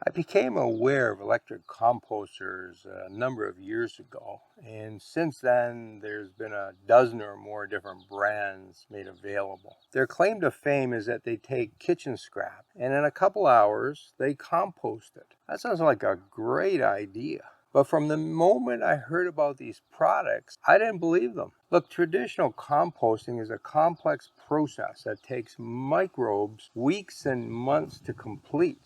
I became aware of electric composters a number of years ago, and since then there's been a dozen or more different brands made available. Their claim to fame is that they take kitchen scrap and in a couple hours they compost it. That sounds like a great idea. But from the moment I heard about these products, I didn't believe them. Look, traditional composting is a complex process that takes microbes weeks and months to complete.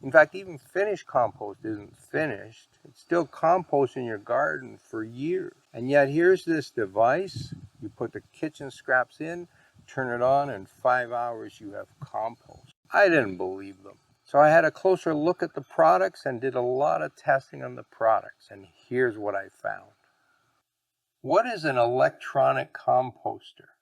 In fact, even finished compost isn't finished. It's still compost in your garden for years. And yet here's this device. You put the kitchen scraps in, turn it on, in 5 hours you have compost. I didn't believe them. So I had a closer look at the products and did a lot of testing on the products. And here's what I found. What is an electronic composter?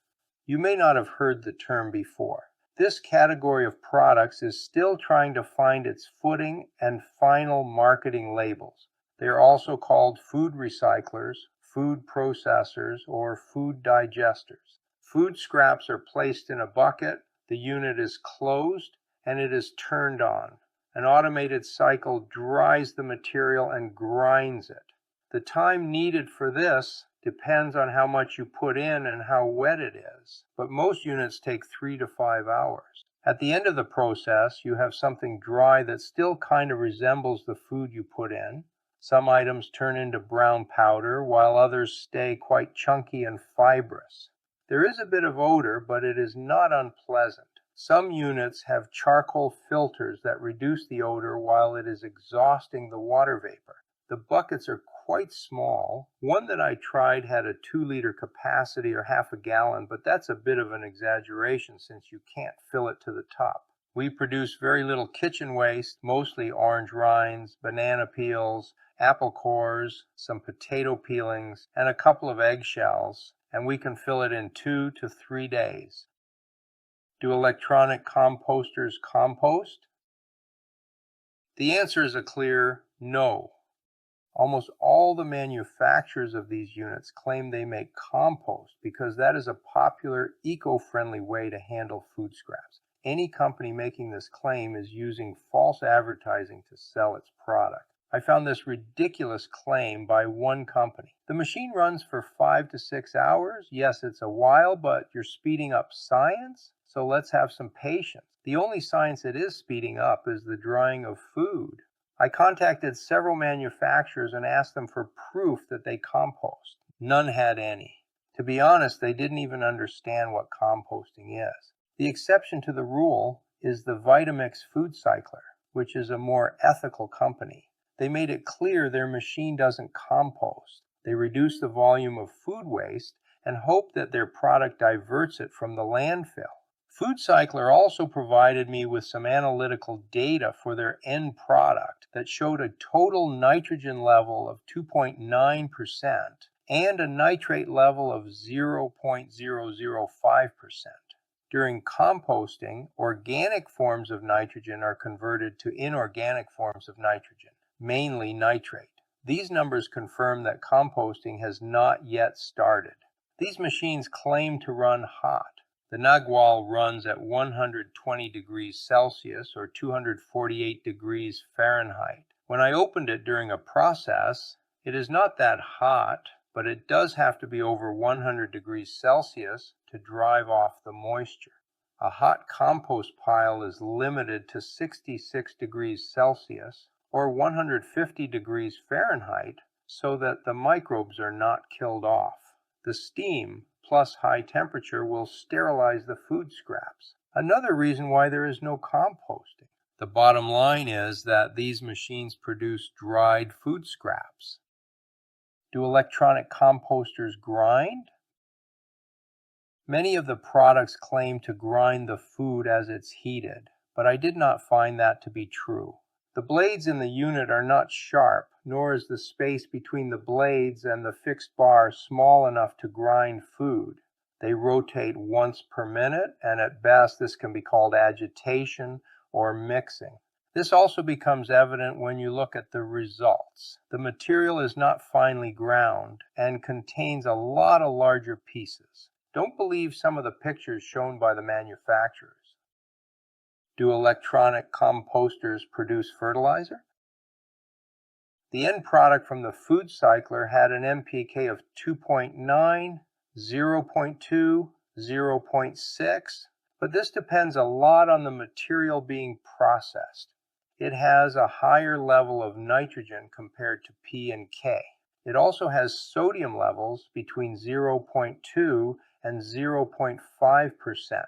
You may not have heard the term before. This category of products is still trying to find its footing and final marketing labels. They are also called food recyclers, food processors, or food digesters. Food scraps are placed in a bucket, the unit is closed, and it is turned on. An automated cycle dries the material and grinds it. The time needed for this depends on how much you put in and how wet it is, but most units take 3 to 5 hours. At the end of the process, you have something dry that still kind of resembles the food you put in. Some items turn into brown powder, while others stay quite chunky and fibrous. There is a bit of odor, but it is not unpleasant. Some units have charcoal filters that reduce the odor while it is exhausting the water vapor. The buckets are quite small. One that I tried had a 2-liter capacity or half a gallon, but that's a bit of an exaggeration since you can't fill it to the top. We produce very little kitchen waste, mostly orange rinds, banana peels, apple cores, some potato peelings, and a couple of eggshells, and we can fill it in 2 to 3 days. Do electronic composters compost? The answer is a clear no. Almost all the manufacturers of these units claim they make compost because that is a popular eco-friendly way to handle food scraps. Any company making this claim is using false advertising to sell its product. I found this ridiculous claim by one company. The machine runs for 5 to 6 hours. Yes, it's a while, but you're speeding up science, so let's have some patience. The only science it is speeding up is the drying of food. I contacted several manufacturers and asked them for proof that they compost. None had any. To be honest, they didn't even understand what composting is. The exception to the rule is the Vitamix food cycler, which is a more ethical company. They made it clear their machine doesn't compost. They reduce the volume of food waste and hope that their product diverts it from the landfill. Food Cycler also provided me with some analytical data for their end product that showed a total nitrogen level of 2.9% and a nitrate level of 0.005%. During composting, organic forms of nitrogen are converted to inorganic forms of nitrogen, mainly nitrate. These numbers confirm that composting has not yet started. These machines claim to run hot. The Nagual runs at 120 degrees Celsius or 248 degrees Fahrenheit. When I opened it during a process, it is not that hot, but it does have to be over 100 degrees Celsius to drive off the moisture. A hot compost pile is limited to 66 degrees Celsius or 150 degrees Fahrenheit so that the microbes are not killed off. The steam plus high temperature will sterilize the food scraps. Another reason why there is no composting. The bottom line is that these machines produce dried food scraps. Do electronic composters grind? Many of the products claim to grind the food as it's heated, but I did not find that to be true. The blades in the unit are not sharp, nor is the space between the blades and the fixed bar small enough to grind food. They rotate once per minute, and at best this can be called agitation or mixing. This also becomes evident when you look at the results. The material is not finely ground and contains a lot of larger pieces. Don't believe some of the pictures shown by the manufacturers. Do electronic composters produce fertilizer? The end product from the food cycler had an NPK of 2.9, 0.2, 0.6, but this depends a lot on the material being processed. It has a higher level of nitrogen compared to P and K. It also has sodium levels between 0.2 and 0.5%.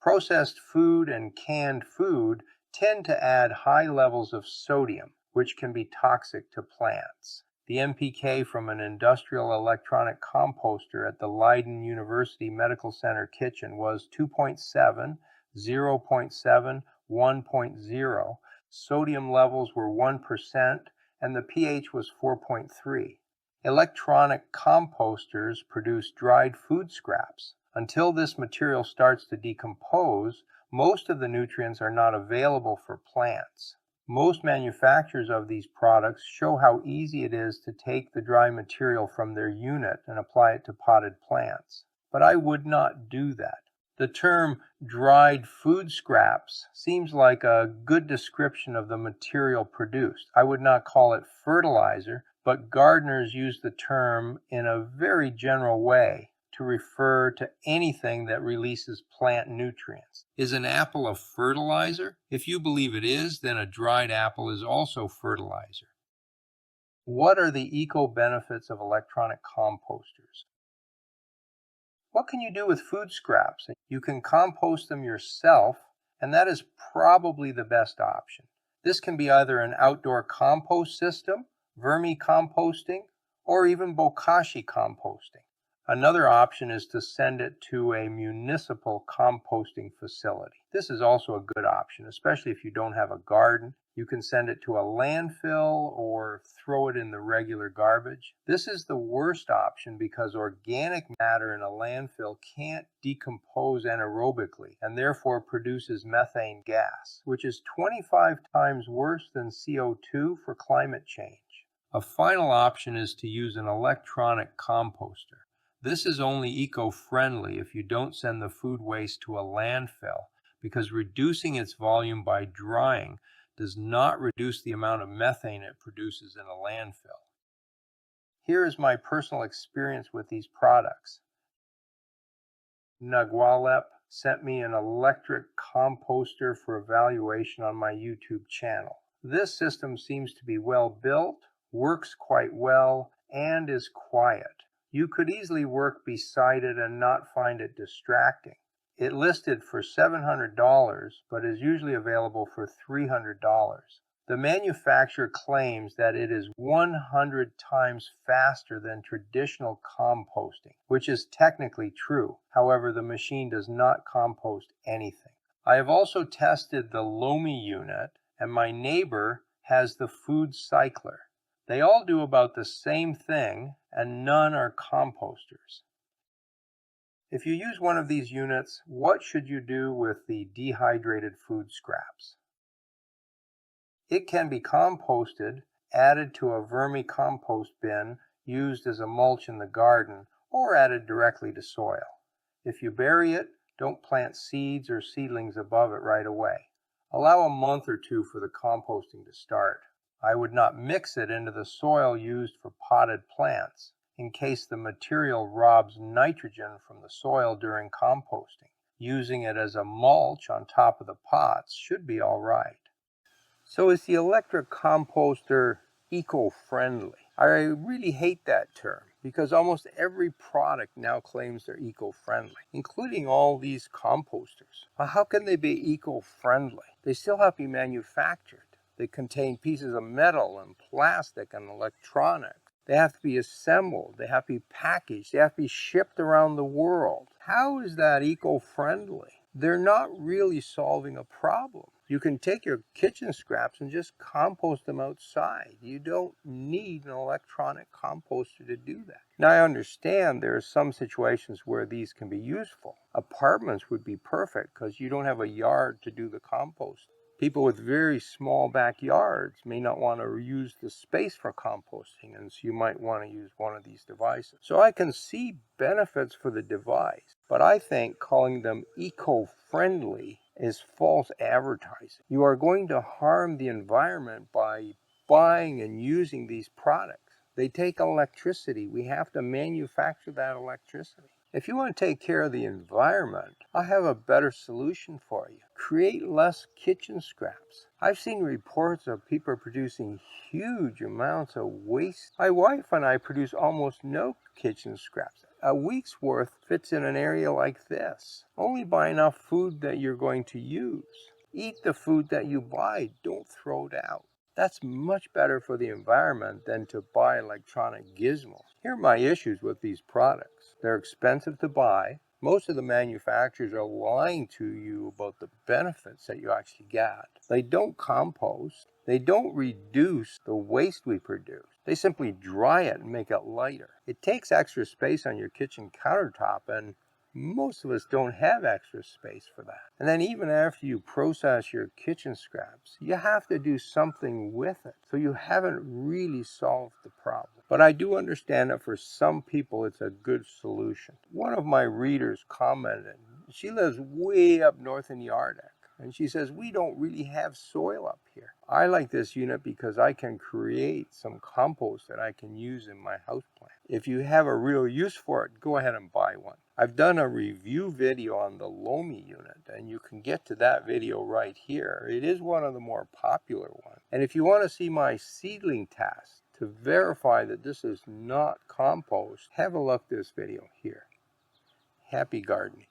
Processed food and canned food tend to add high levels of sodium, which can be toxic to plants. The NPK from an industrial electronic composter at the Leiden University Medical Center kitchen was 2.7, 0.7, 1.0. Sodium levels were 1%, and the pH was 4.3. Electronic composters produce dried food scraps. Until this material starts to decompose, most of the nutrients are not available for plants. Most manufacturers of these products show how easy it is to take the dry material from their unit and apply it to potted plants. But I would not do that. The term dried food scraps seems like a good description of the material produced. I would not call it fertilizer, but gardeners use the term in a very general way to refer to anything that releases plant nutrients. Is an apple a fertilizer? If you believe it is, then a dried apple is also fertilizer. What are the eco-benefits of electronic composters? What can you do with food scraps? You can compost them yourself, and that is probably the best option. This can be either an outdoor compost system, vermicomposting, or even bokashi composting. Another option is to send it to a municipal composting facility. This is also a good option, especially if you don't have a garden. You can send it to a landfill or throw it in the regular garbage. This is the worst option because organic matter in a landfill can't decompose anaerobically and therefore produces methane gas, which is 25 times worse than CO2 for climate change. A final option is to use an electronic composter. This is only eco-friendly if you don't send the food waste to a landfill, because reducing its volume by drying does not reduce the amount of methane it produces in a landfill. Here is my personal experience with these products. Nagualep sent me an electric composter for evaluation on my YouTube channel. This system seems to be well built, works quite well, and is quiet. You could easily work beside it and not find it distracting. It listed for $700, but is usually available for $300. The manufacturer claims that it is 100 times faster than traditional composting, which is technically true. However, the machine does not compost anything. I have also tested the Lomi unit, and my neighbor has the food cycler. They all do about the same thing, and none are composters. If you use one of these units, what should you do with the dehydrated food scraps? It can be composted, added to a vermicompost bin, used as a mulch in the garden, or added directly to soil. If you bury it, don't plant seeds or seedlings above it right away. Allow a month or two for the composting to start. I would not mix it into the soil used for potted plants, in case the material robs nitrogen from the soil during composting. Using it as a mulch on top of the pots should be all right. So is the electric composter eco-friendly? I really hate that term because almost every product now claims they're eco-friendly, including all these composters. Well, how can they be eco-friendly? They still have to be manufactured. They contain pieces of metal and plastic and electronics. They have to be assembled. They have to be packaged. They have to be shipped around the world. How is that eco-friendly? They're not really solving a problem. You can take your kitchen scraps and just compost them outside. You don't need an electronic composter to do that. Now, I understand there are some situations where these can be useful. Apartments would be perfect because you don't have a yard to do the compost. People with very small backyards may not want to use the space for composting, and so you might want to use one of these devices. So I can see benefits for the device, but I think calling them eco-friendly is false advertising. You are going to harm the environment by buying and using these products. They take electricity. We have to manufacture that electricity. If you want to take care of the environment, I have a better solution for you. Create less kitchen scraps. I've seen reports of people producing huge amounts of waste. My wife and I produce almost no kitchen scraps. A week's worth fits in an area like this. Only buy enough food that you're going to use. Eat the food that you buy. Don't throw it out. That's much better for the environment than to buy electronic gizmos. Here are my issues with these products. They're expensive to buy. Most of the manufacturers are lying to you about the benefits that you actually get. They don't compost. They don't reduce the waste we produce. They simply dry it and make it lighter. It takes extra space on your kitchen countertop, and most of us don't have extra space for that. And then even after you process your kitchen scraps, you have to do something with it. So you haven't really solved the problem. But I do understand that for some people it's a good solution. One of my readers commented, she lives way up north in the Arctic. And she says, we don't really have soil up here. I like this unit because I can create some compost that I can use in my houseplant. If you have a real use for it, go ahead and buy one. I've done a review video on the Lomi unit, and you can get to that video right here. It is one of the more popular ones. And if you want to see my seedling test to verify that this is not compost, have a look at this video here. Happy gardening.